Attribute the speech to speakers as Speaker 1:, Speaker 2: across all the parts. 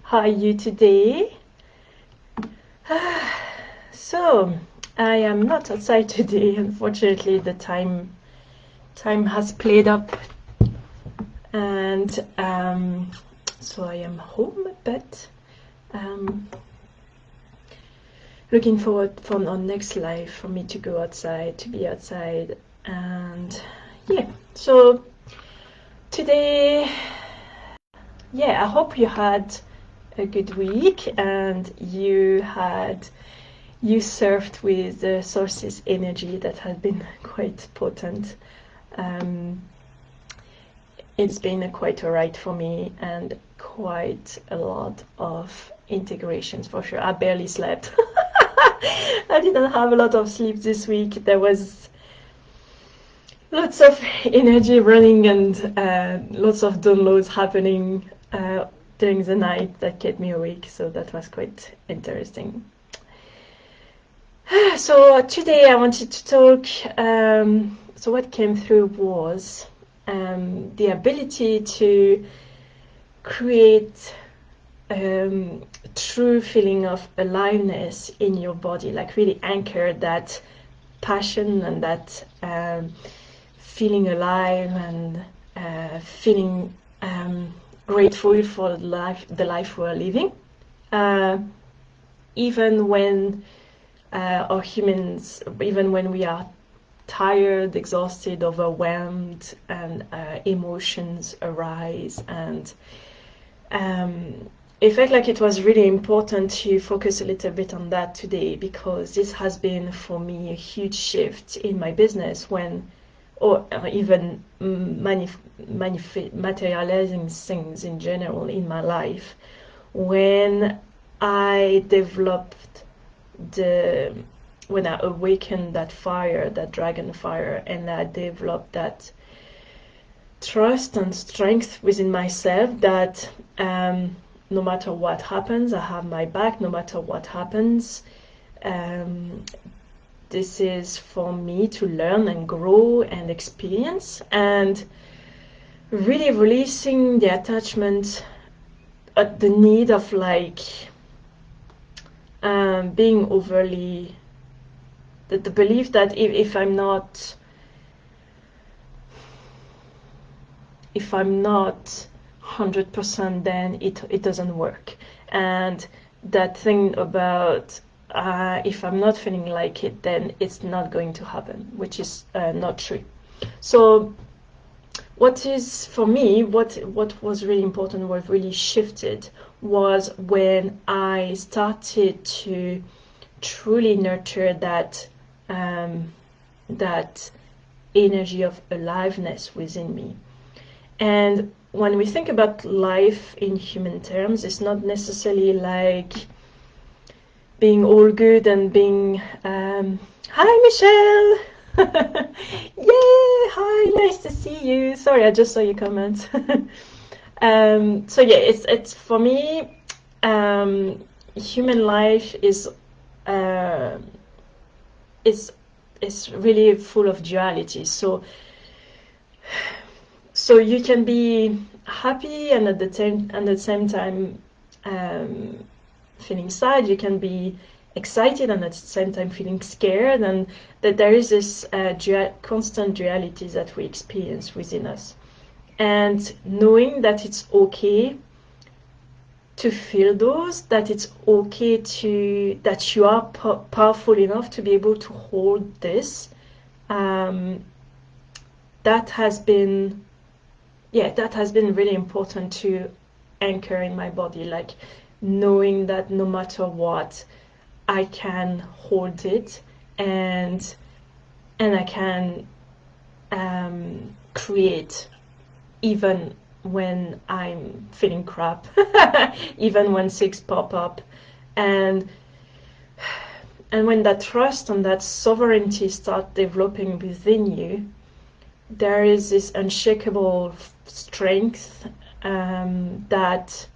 Speaker 1: How are you today? So, I am not outside today. Unfortunately, the time has played up, and so I am home. But looking forward for our next life for me to go outside, to be outside, and yeah. So today, yeah, I hope you had a good week and you surfed with the source's energy that has been quite potent. It's been quite a ride for me and quite a lot of integrations for sure. I barely slept. I didn't have a lot of sleep this week. There was lots of energy running and lots of downloads happening during the night that kept me awake, so that was quite interesting. So today I wanted to talk, so what came through was the ability to create true feeling of aliveness in your body, like really anchor that passion and that feeling alive and feeling grateful for the life we're living, even when or humans, even when we are tired, exhausted, overwhelmed, and emotions arise. And it felt like it was really important to focus a little bit on that today, because this has been for me a huge shift in my business or even materializing things in general in my life, when I developed when I awakened that fire, that dragon fire, and I developed that trust and strength within myself that no matter what happens, I have my back. No matter what happens, this is for me to learn and grow and experience, and really releasing the attachment, the need of being overly, the belief that if I'm not 100%, then it doesn't work. And that thing about if I'm not feeling like it, then it's not going to happen, which is not true. So what is, for me, what was really important, what really shifted, was when I started to truly nurture that that energy of aliveness within me. And when we think about life in human terms, it's not necessarily like being all good and being hi Michelle. Yeah, hi, nice to see you. Sorry, I just saw your comment. So yeah, it's for me, human life is really full of duality. So you can be happy and at the same time feeling sad. You can be excited and at the same time feeling scared, and that there is this constant duality that we experience within us. And knowing that it's okay to feel those, that it's okay that you are powerful enough to be able to hold this, that has been really important to anchor in my body, like knowing that no matter what, I can hold it, and I can create, even when I'm feeling crap, even when things pop up, and when that trust and that sovereignty start developing within you, there is this unshakable strength that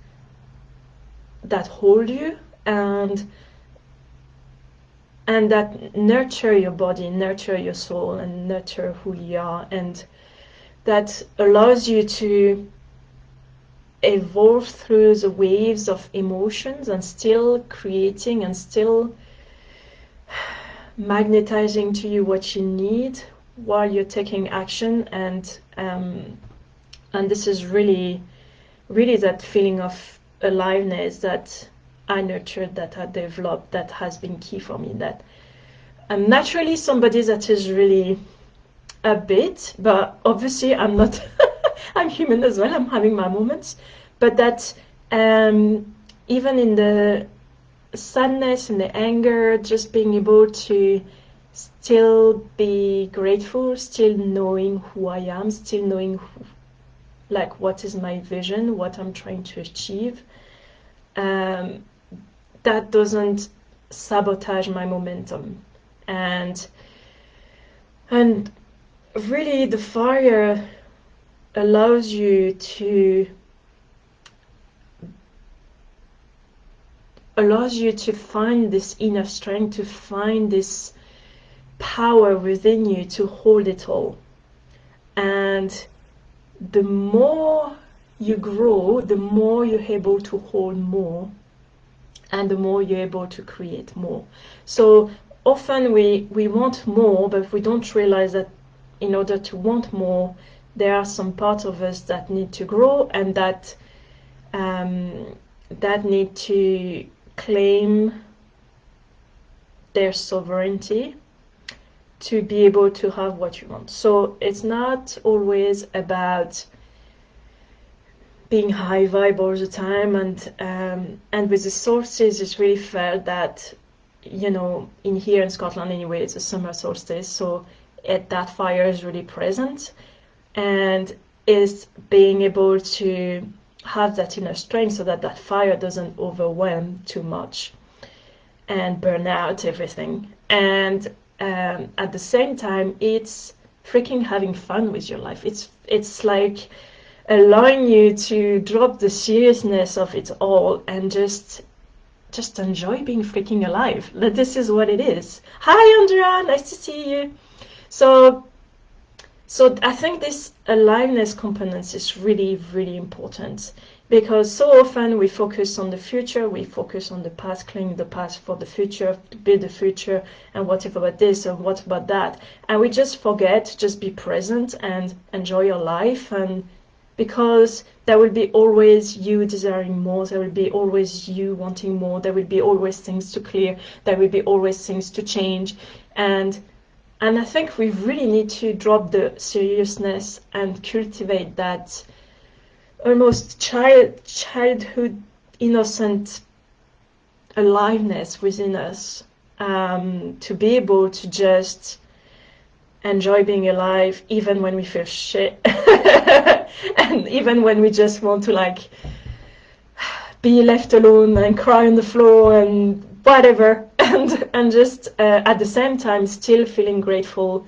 Speaker 1: hold you, and that nurture your body, nurture your soul, and nurture who you are, and that allows you to evolve through the waves of emotions and still creating and still magnetizing to you what you need while you're taking action. And this is really that feeling of aliveness that I nurtured, that I developed, that has been key for me. That I'm naturally somebody that is really a bit, but obviously I'm not. I'm human as well. I'm having my moments, but that even in the sadness and the anger, just being able to still be grateful, still knowing who I am, still knowing like what is my vision, what I'm trying to achieve, that doesn't sabotage my momentum. And really the fire allows you to find this inner strength, to find this power within you to hold it all. And the more you grow, the more you're able to hold more, and the more you're able to create more. So often we want more, but we don't realize that in order to want more, there are some parts of us that need to grow, and that need to claim their sovereignty to be able to have what you want. So it's not always about being high vibe all the time, and with the solstice, it's really felt that, you know, in here in Scotland anyway, it's a summer solstice, so that fire is really present, and is being able to have that inner strength so that fire doesn't overwhelm too much and burn out everything. And at the same time, it's freaking having fun with your life. It's like allowing you to drop the seriousness of it all and just enjoy being freaking alive. This is what it is. Hi Andrea, nice to see you. So I think this aliveness component is really, really important, because so often we focus on the future, we focus on the past, cleaning the past for the future, to build the future, and what about this and what about that, and we just forget to just be present and enjoy your life. And because there will be always you desiring more, there will be always you wanting more, there will be always things to clear, there will be always things to change, and I think we really need to drop the seriousness and cultivate that almost childhood innocent aliveness within us, to be able to just enjoy being alive even when we feel shit and even when we just want to like be left alone and cry on the floor and whatever, and just at the same time still feeling grateful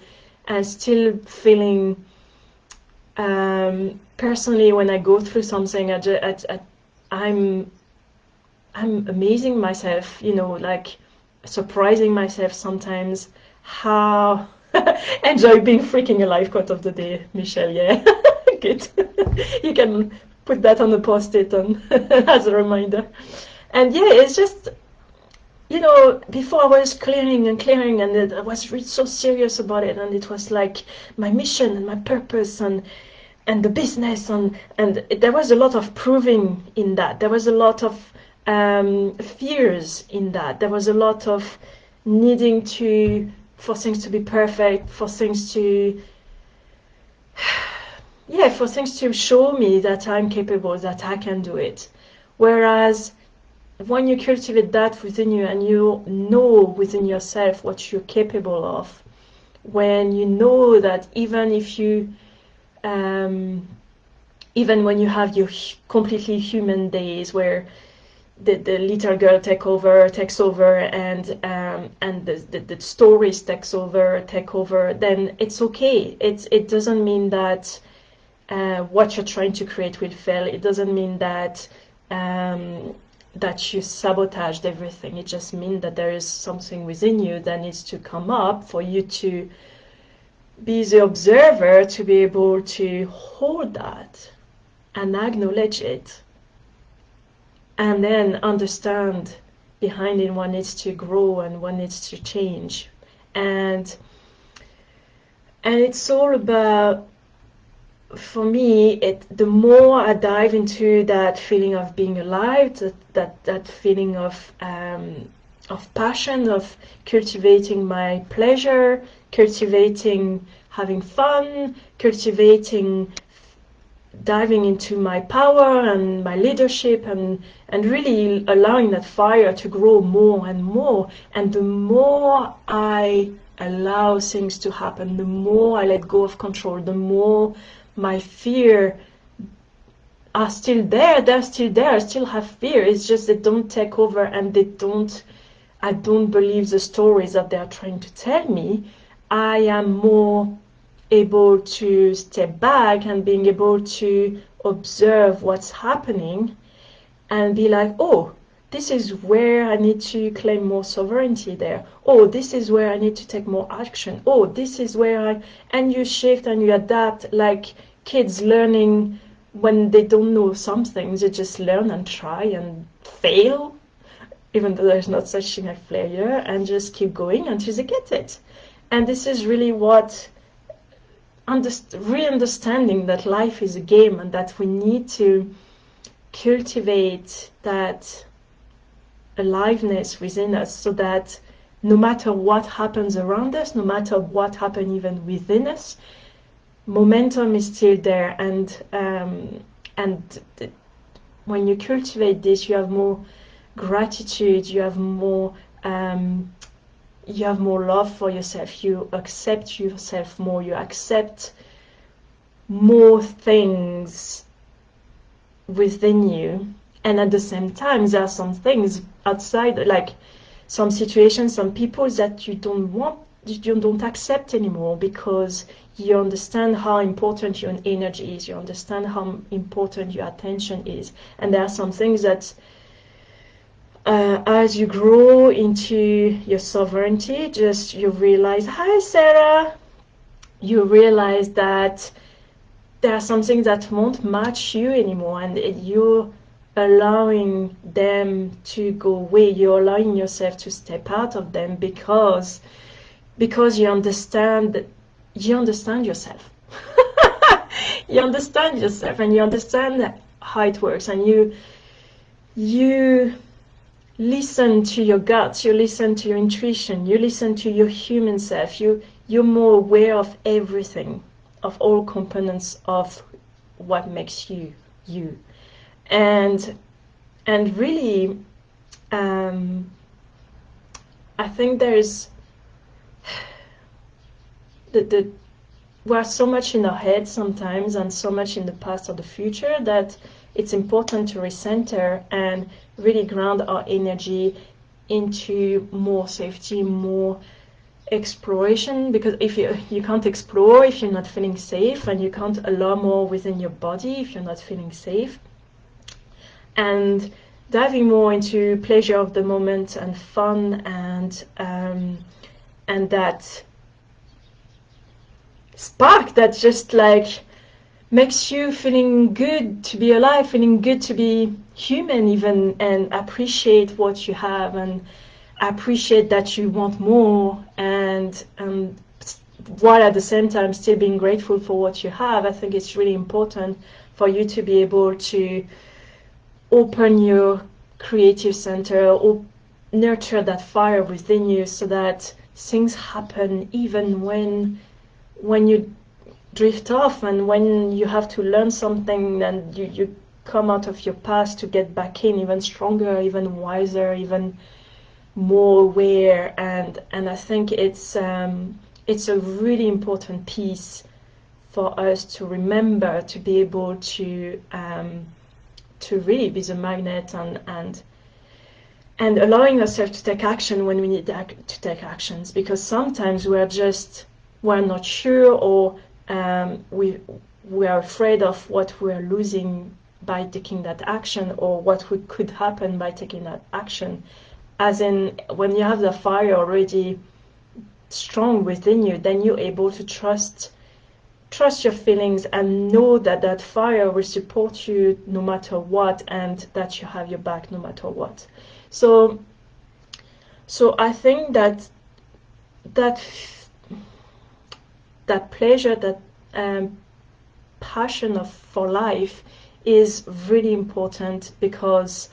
Speaker 1: and still feeling personally, when I go through something, I'm amazing myself, you know, like surprising myself sometimes how enjoy being freaking alive. Quote of the day, Michelle. Yeah. Good. You can put that on the post-it and as a reminder. And yeah, it's just, you know, before I was clearing and I was really so serious about it, and it was like my mission and my purpose and the business, and there was a lot of proving in that. There was a lot of fears in that. There was a lot of needing for things to be perfect, for things to show me that I'm capable, that I can do it. Whereas when you cultivate that within you, and you know within yourself what you're capable of, when you know that even when you have your completely human days where the little girl takes over, and the stories take over, then it's okay. It doesn't mean that what you're trying to create will fail. It doesn't mean that you sabotaged everything. It just means that there is something within you that needs to come up for you to be the observer, to be able to hold that and acknowledge it, and then understand behind it what needs to grow and what needs to change. And it's all about, for me, the more I dive into that feeling of being alive, that feeling of passion, of cultivating my pleasure, cultivating having fun, cultivating diving into my power and my leadership, and really allowing that fire to grow more and more. And the more I allow things to happen, the more I let go of control, the more my fear are still there. They're still there. I still have fear. It's just they don't take over, and I don't believe the stories that they're trying to tell me. I am more able to step back and being able to observe what's happening and be like, oh, this is where I need to claim more sovereignty there. Oh, this is where I need to take more action. Oh, this is where and you shift and you adapt, like kids learning when they don't know something. They just learn and try and fail, even though there's not such thing like failure, and just keep going until they get it. And this is really what re-understanding that life is a game, and that we need to cultivate that aliveness within us, so that no matter what happens around us, no matter what happens even within us, momentum is still there. And when you cultivate this, you have more gratitude, you have more love for yourself, you accept yourself more, you accept more things within you. And at the same time, there are some things outside, like some situations, some people that you don't accept anymore, because you understand how important your energy is, you understand how important your attention is. And there are some things that as you grow into your sovereignty, just you realize, hi Sarah, you realize that there are some things that won't match you anymore, and you're allowing them to go away. You're allowing yourself to step out of them because you understand yourself. You understand yourself, and you understand how it works, and you listen to your gut, you listen to your intuition, you listen to your human self. You're more aware of everything, of all components of what makes you you. And really, I think there's we're so much in our head sometimes, and so much in the past or the future, that it's important to recenter and really ground our energy into more safety, more exploration. Because if you can't explore if you're not feeling safe, and you can't allow more within your body if you're not feeling safe. And diving more into pleasure of the moment and fun, and that spark that just like makes you feeling good to be alive, feeling good to be human even, and appreciate what you have, and appreciate that you want more, and while at the same time still being grateful for what you have. I think it's really important for you to be able to open your creative center, or nurture that fire within you, so that things happen even when you drift off, and when you have to learn something, and you come out of your past to get back in even stronger, even wiser, even more aware. And I think it's a really important piece for us to remember, to be able to really be the magnet, and allowing ourselves to take action when we need to take actions. Because sometimes we're not sure, or we are afraid of what we're losing by taking that action, or what could happen by taking that action. As in, when you have the fire already strong within you, then you're able to trust trust your feelings and know that that fire will support you no matter what, and that you have your back no matter what. So I think that that pleasure, that passion for life is really important, because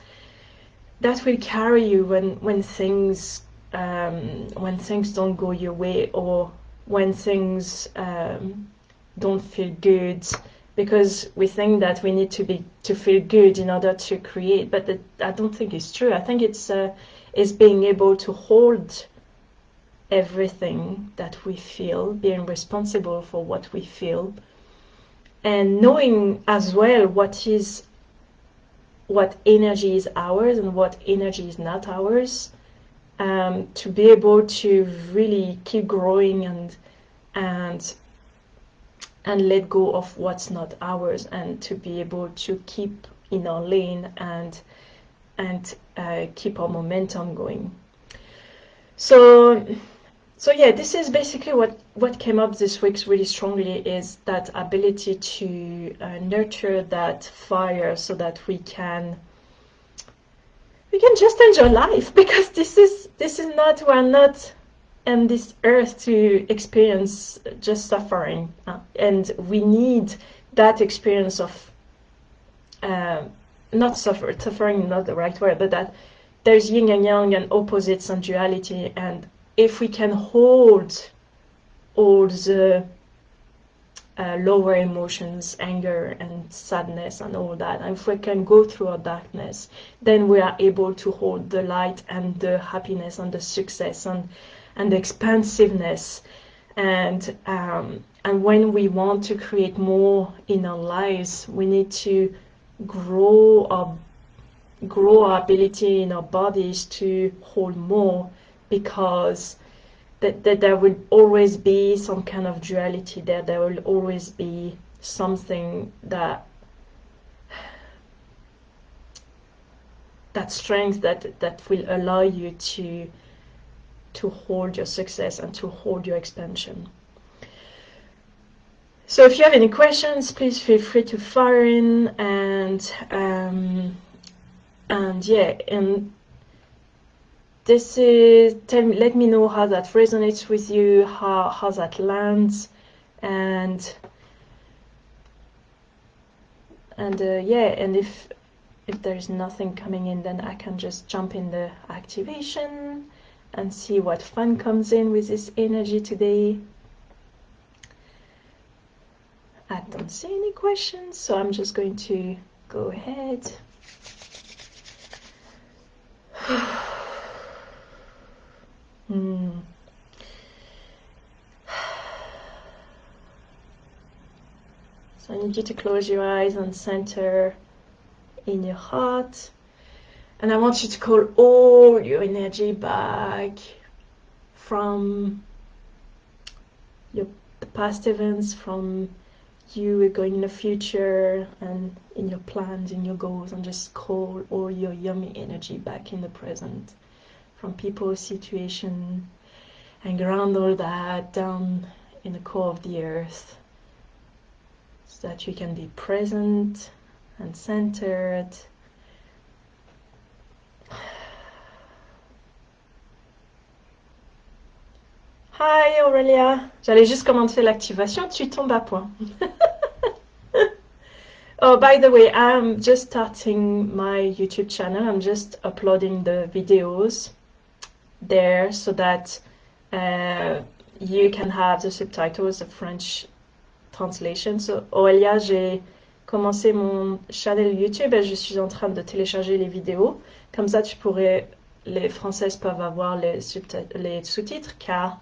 Speaker 1: that will carry you when things don't go your way, or when things don't feel good, because we think that we need to feel good in order to create, but I don't think it's true. I think it's being able to hold everything that we feel, being responsible for what we feel, and knowing as well what energy is ours and what energy is not ours, to be able to really keep growing and let go of what's not ours, and to be able to keep in our lane and keep our momentum going. So yeah, this is basically what came up this week really strongly, is that ability to nurture that fire, so that we can just enjoy life, because this is not, we're not on this earth to experience just suffering, and we need that experience of not suffering, not the right word, but that there's yin and yang and opposites and duality, and if we can hold all the lower emotions, anger and sadness and all that, and if we can go through our darkness, then we are able to hold the light and the happiness and the success and the expansiveness, and when we want to create more in our lives, we need to grow our ability in our bodies to hold more, because that there will always be some kind of duality there. There will always be something that strength that will allow you to hold your success and to hold your expansion. So if you have any questions, please feel free to fire in, and yeah, and this is, let me know how that resonates with you, how that lands, and yeah, and if there's nothing coming in, then I can just jump in the activation and see what fun comes in with this energy today. I don't see any questions, so I'm just going to go ahead. So I need you to close your eyes and center in your heart, and I want you to call all your energy back from the past events, from you going in the future, and in your plans, in your goals, and just call all your yummy energy back in the present, from people, situation, and ground all that down in the core of the earth, so that you can be present and centered. Hi Aurélia, j'allais juste commencer l'activation, tu tombes à point. Oh, by the way, I'm just starting my YouTube channel. I'm just uploading the videos there, so that you can have the subtitles, the French translation. So Aurélia, j'ai commencé mon channel YouTube et je suis en train de télécharger les vidéos. Comme ça, les Françaises peuvent avoir les sous-titres, car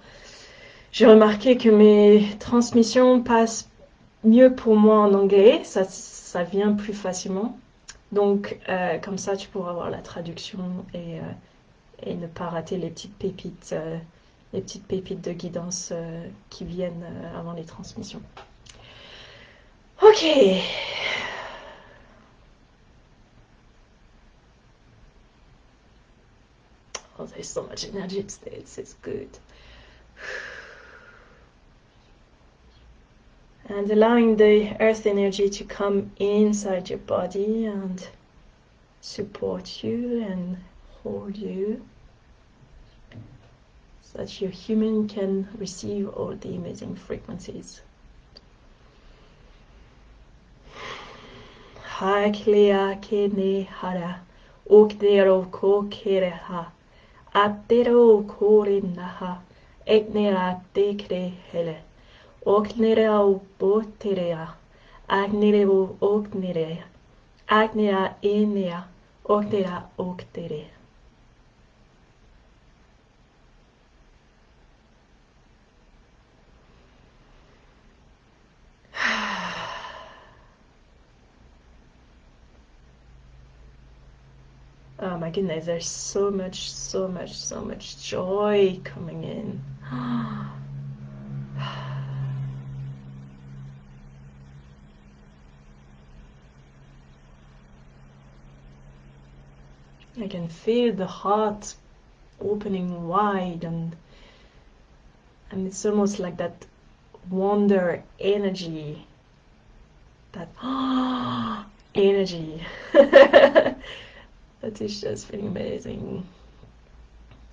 Speaker 1: j'ai remarqué que mes transmissions passent mieux pour moi en anglais, ça vient plus facilement. Donc, comme ça, tu pourras avoir la traduction et ne pas rater les petites pépites de guidance qui viennent avant les transmissions. Ok. Oh, there's so much energy today. It's good. And allowing the earth energy to come inside your body and support you and hold you, so that your human can receive all the amazing frequencies. Ha klea kene hara, okdero ko kereha, atero korinaha, eknera tekre hele, oknera o boterea, agnere o oknere, agnera enea, oknera oktere. Oh my goodness, there's so much joy coming in. I can feel the heart opening wide, and it's almost like that wonder energy, that energy that is just feeling amazing,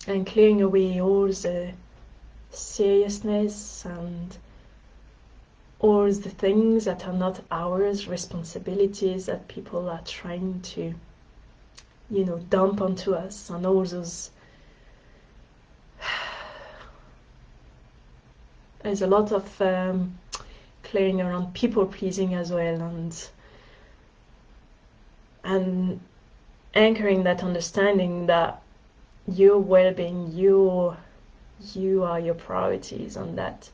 Speaker 1: and clearing away all the seriousness and all the things that are not ours, responsibilities that people are trying to, you know, dump onto us, and all those. There's a lot of clearing around people pleasing as well, and anchoring that understanding that your well-being, you are your priorities, and that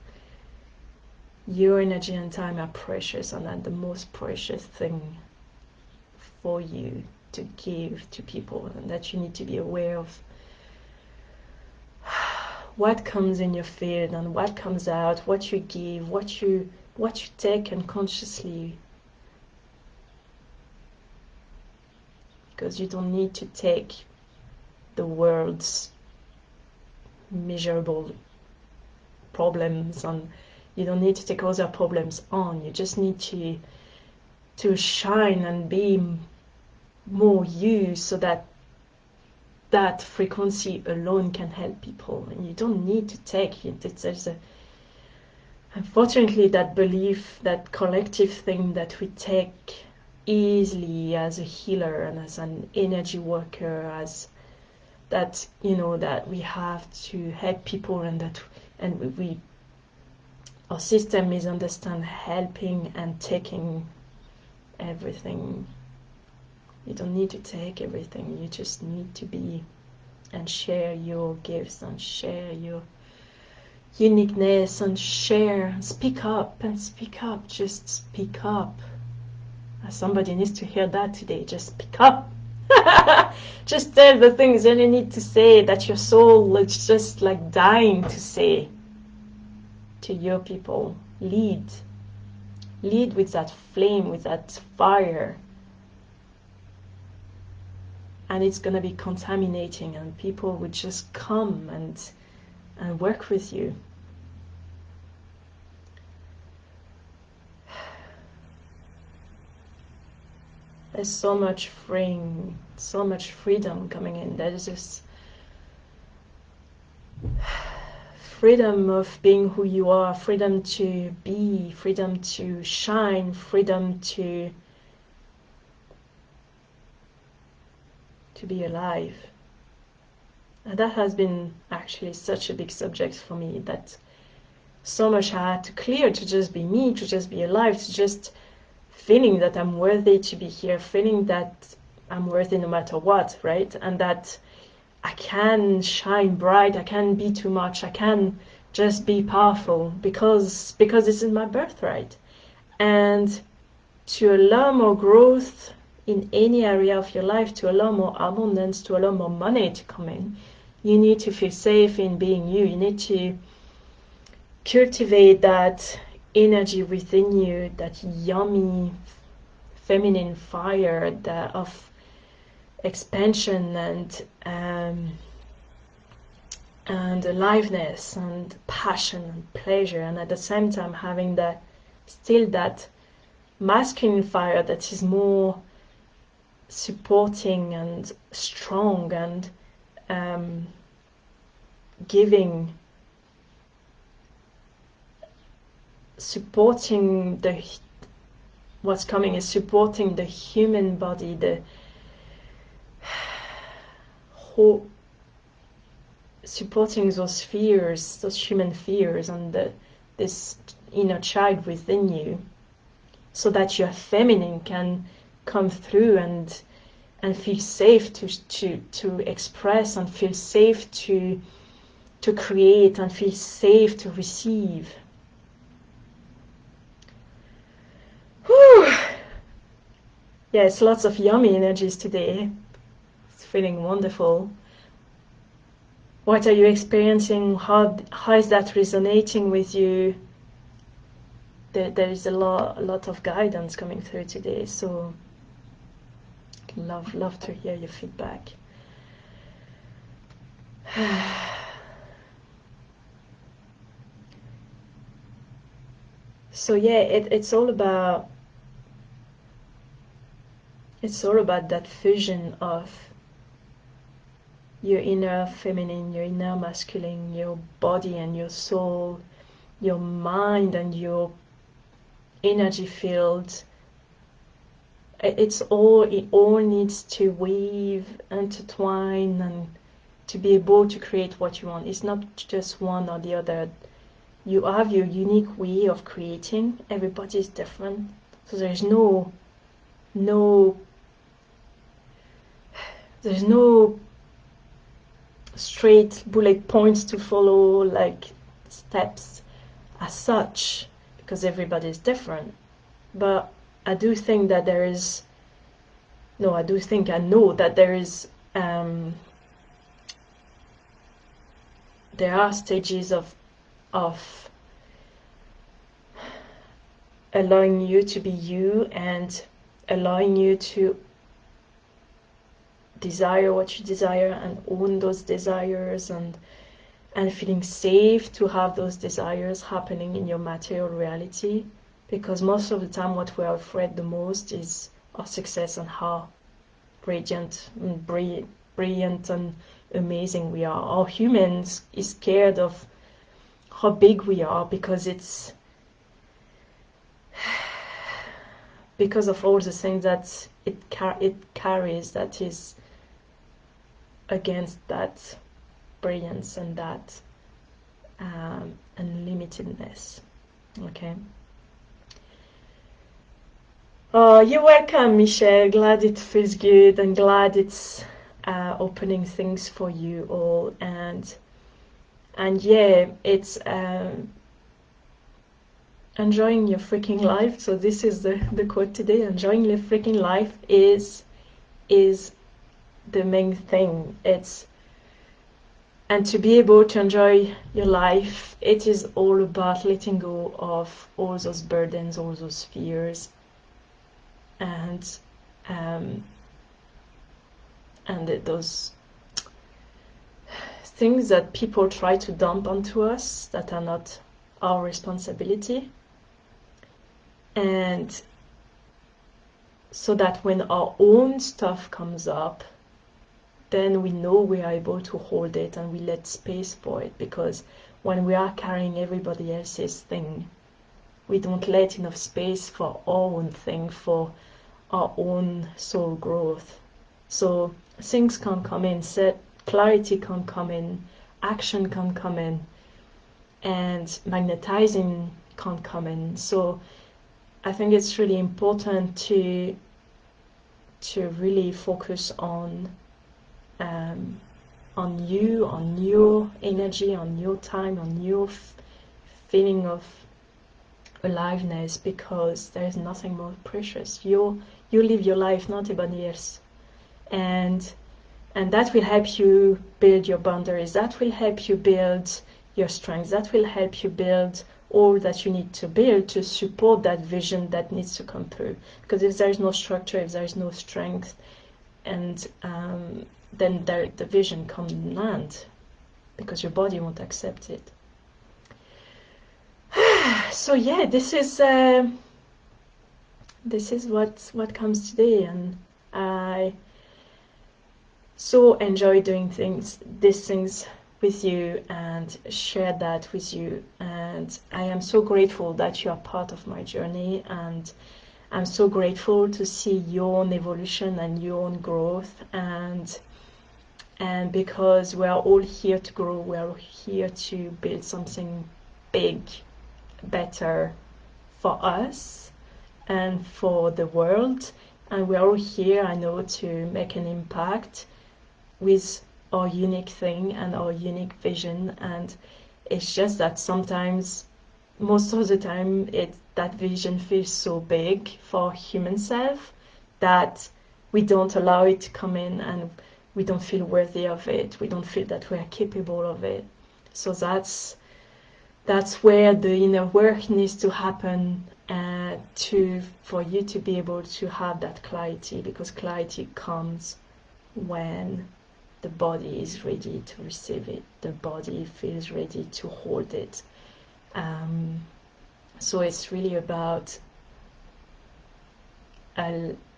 Speaker 1: your energy and time are precious, and that the most precious thing for you to give to people, and that you need to be aware of what comes in your field and what comes out, what you give, what you take unconsciously, because you don't need to take the world's miserable problems, and you don't need to take other problems on. You just need to shine and be more you, so that frequency alone can help people, and you don't need to take it. There's unfortunately that belief, that collective thing that we take easily as a healer and as an energy worker, as that, you know, that we have to help people, and we our system misunderstand helping and taking everything. You don't need to take everything, you just need to be and share your gifts and share your uniqueness and share, speak up, just speak up. Somebody needs to hear that today. Just speak up. Just tell the things that you need to say, that your soul is just like dying to say to your people. Lead with that flame, with that fire, and it's gonna be contaminating, and people would just come and work with you. There's so much freeing, so much freedom coming in. There's this freedom of being who you are, freedom to be, freedom to shine, freedom to be alive. And that has been actually such a big subject for me, that so much I had to clear to just be me, to just be alive, to just feeling that I'm worthy to be here, feeling that I'm worthy no matter what, right? And that I can shine bright, I can be too much, I can just be powerful, because this is my birthright. And to allow more growth in any area of your life, to allow more abundance, to allow more money to come in, you need to feel safe in being you. You need to cultivate that energy within you, that yummy feminine fire of expansion and aliveness and passion and pleasure, and at the same time having that still that masculine fire that is more supporting and strong and giving, supporting the, what's coming is supporting the human body, the whole, supporting those fears, those human fears, and this inner child within you, so that your feminine can come through and feel safe to express, and feel safe to create, and feel safe to receive. Whew. Yes, lots of yummy energies today. It's feeling wonderful. What are you experiencing? How is that resonating with you? There is a lot of guidance coming through today, so love to hear your feedback. So yeah, it's all about that fusion of your inner feminine, your inner masculine, your body and your soul, your mind and your energy field. It all needs to weave, intertwine, and to be able to create what you want. It's not just one or the other. You have your unique way of creating. Everybody is different, so there's no straight bullet points to follow, like steps as such, because everybody is different. But I do think that there is, no, I do think I know that there is, there are stages of allowing you to be you, and allowing you to desire what you desire and own those desires, and feeling safe to have those desires happening in your material reality. Because most of the time what we are afraid the most is our success, and how brilliant and amazing we are. Our humans is scared of how big we are, because it's because of all the things that it carries, that is against that brilliance and that unlimitedness. Okay. Oh, you're welcome, Michelle. Glad it feels good, and glad it's opening things for you all. And yeah, it's enjoying your freaking life. So this is the quote today. Enjoying your freaking life is the main thing. And to be able to enjoy your life, it is all about letting go of all those burdens, all those fears, and those things that people try to dump onto us that are not our responsibility. And so that when our own stuff comes up, then we know we are able to hold it, and we let space for it. Because when we are carrying everybody else's thing, we don't let enough space for our own thing, for our own soul growth. So things can come in, clarity can come in, action can come in, and magnetizing can come in. So I think it's really important to really focus on you, on your energy, on your time, on your feeling of aliveness, because there is nothing more precious. You live your life, not anybody else, and that will help you build your boundaries. That will help you build your strengths. That will help you build all that you need to build to support that vision that needs to come through. Because if there is no structure, if there is no strength, and then the vision can't land, because your body won't accept it. So yeah, this is what comes today, and I so enjoy doing these things with you and share that with you. And I am so grateful that you are part of my journey, and I'm so grateful to see your own evolution and your own growth, and because we are all here to grow, we are here to build something big, better for us and for the world. And we are all here, I know, to make an impact with our unique thing and our unique vision. And it's just that sometimes, most of the time, that vision feels so big for human self that we don't allow it to come in, and we don't feel worthy of it. We don't feel that we are capable of it. So that's where the inner work needs to happen, for you to be able to have that clarity, because clarity comes when the body is ready to receive it, the body feels ready to hold it. So it's really about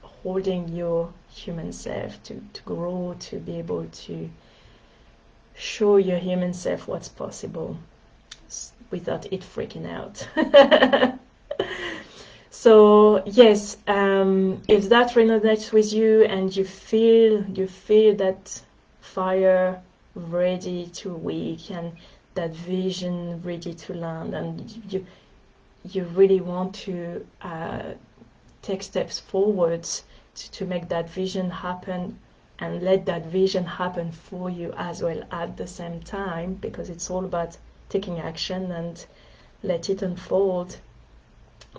Speaker 1: holding your human self to grow, to be able to show your human self what's possible without it freaking out. So yes, if that resonates with you and you feel that fire ready to wake, and that vision ready to land, and you really want to take steps forwards to make that vision happen, and let that vision happen for you as well at the same time, because it's all about taking action and let it unfold,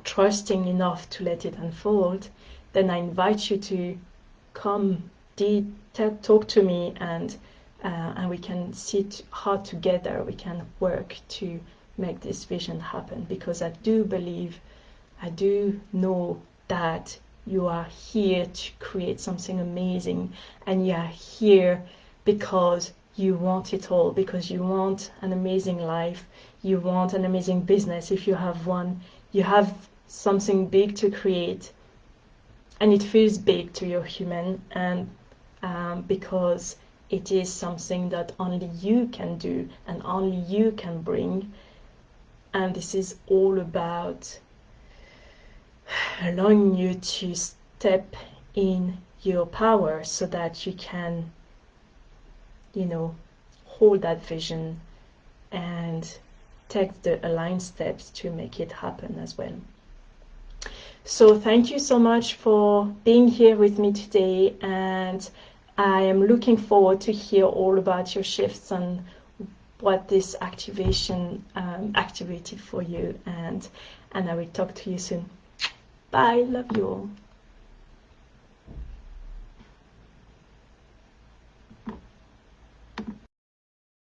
Speaker 1: trusting enough to let it unfold. Then I invite you to come talk to me, and we can sit hard together, we can work to make this vision happen, because I do know that you are here to create something amazing, and you are here because you want it all, because you want an amazing life, you want an amazing business if you have one, you have something big to create, and it feels big to your human, and because it is something that only you can do and only you can bring. And this is all about allowing you to step in your power, so that you can, hold that vision and take the aligned steps to make it happen as well. So thank you so much for being here with me today, and I am looking forward to hear all about your shifts and what this activation activated for you, and I will talk to you soon. Bye, love you all.